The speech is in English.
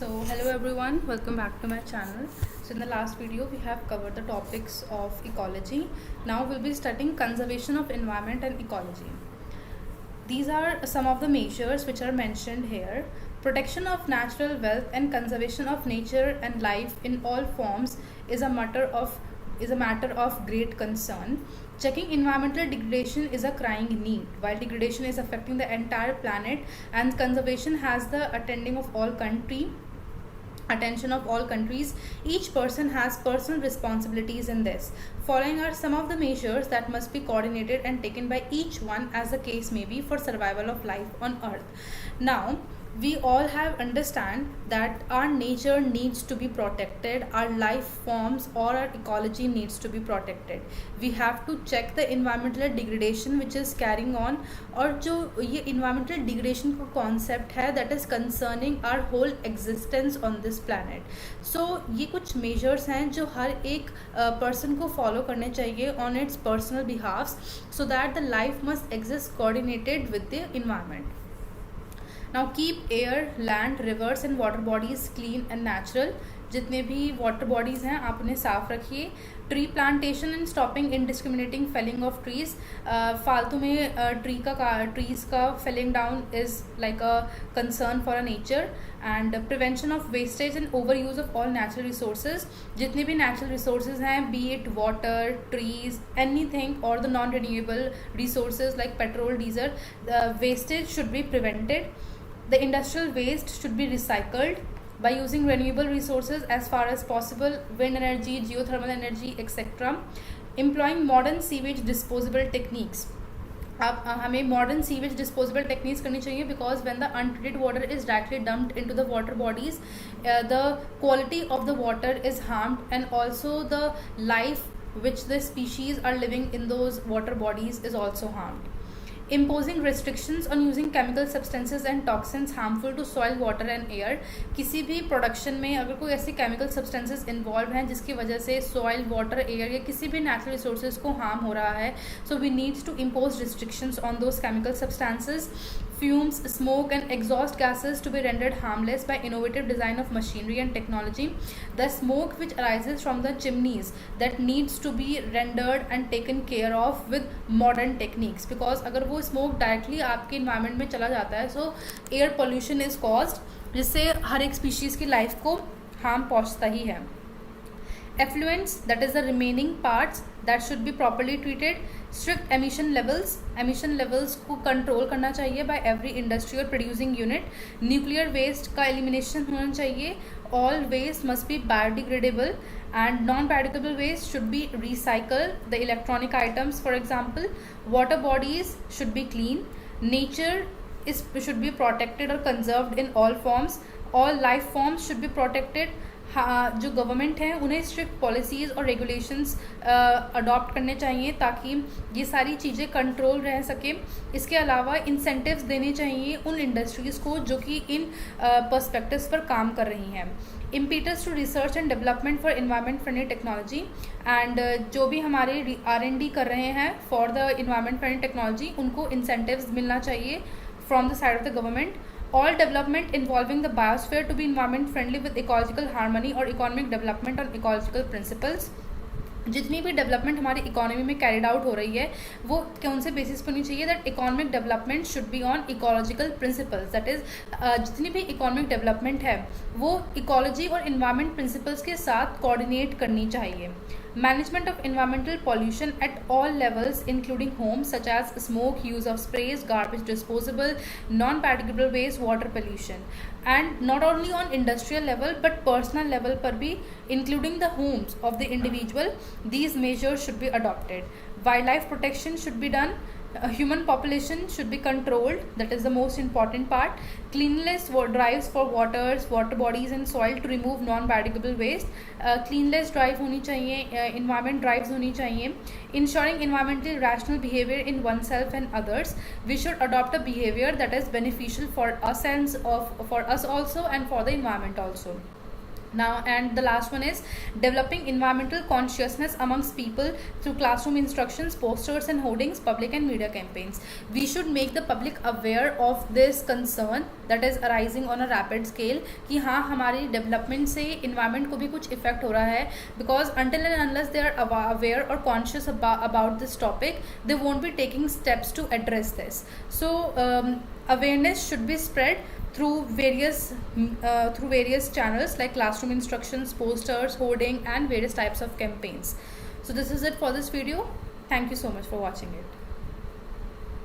Hello everyone, welcome back to my channel. So in the last video we have covered the topics of ecology. Now we'll be studying conservation of environment and ecology. These are some of the measures which are mentioned here. Protection of natural wealth and conservation of nature and life in all forms is a matter of great concern. Checking environmental degradation is a crying need. While degradation is affecting the entire planet and conservation has the attention of all countries, each person has personal responsibilities in this. Following are some of the measures that must be coordinated and taken by each one as the case may be for survival of life on earth. Now, we all have understand that our nature needs to be protected, our life forms or our ecology needs to be protected. We have to check the environmental degradation which is carrying on, और जो ये environmental degradation का concept है that is concerning our whole existence on this planet. So ये कुछ measures हैं जो हर एक person को follow करने चाहिए on its personal behalf, so that the life must exist coordinated with the environment. Now keep air, land, rivers and water bodies clean and natural. जितने भी वाटर बॉडीज़ हैं आप उन्हें साफ़ रखिए. Tree plantation and stopping indiscriminating felling of trees. फालतू में trees का felling down is like a concern for a nature. And prevention of wastage and over use of all natural resources. जितने भी नेचुरल रिसोर्सेज हैं, be it water, trees, anything और the non renewable resources like petrol, diesel, wastage should be prevented. The industrial waste should be recycled by using renewable resources as far as possible, wind energy, geothermal energy, etc. Employing modern sewage disposable techniques. अब हमें modern sewage disposable techniques करनी चाहिए because when the untreated water is directly dumped into the water bodies, the quality of the water is harmed and also the life which the species are living in those water bodies is also harmed. Imposing restrictions on using chemical substances and toxins harmful to soil, water and air. किसी भी production में अगर कोई ऐसे chemical substances involve हैं जिसकी वजह से सॉइल, वाटर, एयर या किसी भी नेचुरल रिसोर्सेज को हार्म हो रहा है, so we needs to impose restrictions on those chemical substances. Fumes, smoke and exhaust gases to be rendered harmless by innovative design of machinery and technology. The smoke which arises from the chimneys that needs to be rendered and taken care of with modern techniques, because अगर वो smoke directly आपके environment में चला जाता है, so air pollution is caused, जिससे हर एक species की life को harm पहुँचता ही है. Effluents, that is the remaining parts that should be properly treated. Strict emission levels को control करना चाहिए by every industry or producing unit. Nuclear waste का elimination होना चाहिए. All waste must be biodegradable and non-biodegradable waste should be recycled. The electronic items, for example. Water bodies should be clean. Nature should be protected or conserved in all forms. All life forms should be protected. हाँ, जो government है उन्हें strict policies और regulations adopt करने चाहिए ताकि ये सारी चीज़ें कंट्रोल रह सकें. इसके अलावा इंसेंटिव्स देने चाहिए उन इंडस्ट्रीज़ को जो कि इन पर्सपेक्टिव्स पर काम कर रही हैं. Impetus to research and development for environment friendly technology. And जो भी हमारे R&D कर रहे हैं for the environment friendly technology, उनको इंसेंटिव्स मिलना चाहिए from the side of the government. All development involving the biosphere to be environment friendly with ecological harmony or economic development on ecological principles. जितनी भी development हमारी economy में carried out हो रही है वो कौन से बेसिस पर होनी चाहिए, that economic development should be on ecological principles. That is जितनी भी इकोनॉमिक डेवलपमेंट है वो इकोलॉजी और इन्वायरमेंट प्रिंसिपल्स के साथ कोऑर्डिनेट करनी चाहिए. Management of environmental pollution at all levels including homes such as smoke, use of sprays, garbage disposable, non-biodegradable waste, water pollution. And not only on industrial level but personal level पर भी including the homes of the individual, these measures should be adopted. Wildlife protection should be done. Human population should be controlled, that is the most important part. Cleanliness drives for waters, water bodies and soil to remove non-biodegradable waste. Cleanliness drive होनी चाहिए, environment drives होनी चाहिए. Ensuring environmentally rational behavior in oneself and others. We should adopt a behavior that is beneficial for us and for us also and for the environment also. Now, and the last one is developing environmental consciousness amongst people through classroom instructions, posters and hoardings, public and media campaigns. We should make the public aware of this concern that is arising on a rapid scale कि हाँ हमारी development से environment को भी कुछ effect हो रहा है, because until and unless they are aware or conscious about this topic, they won't be taking steps to address this. So awareness should be spread through various channels like classroom instructions, posters, hoarding and various types of campaigns. So this is it for this video. Thank you so much for watching it.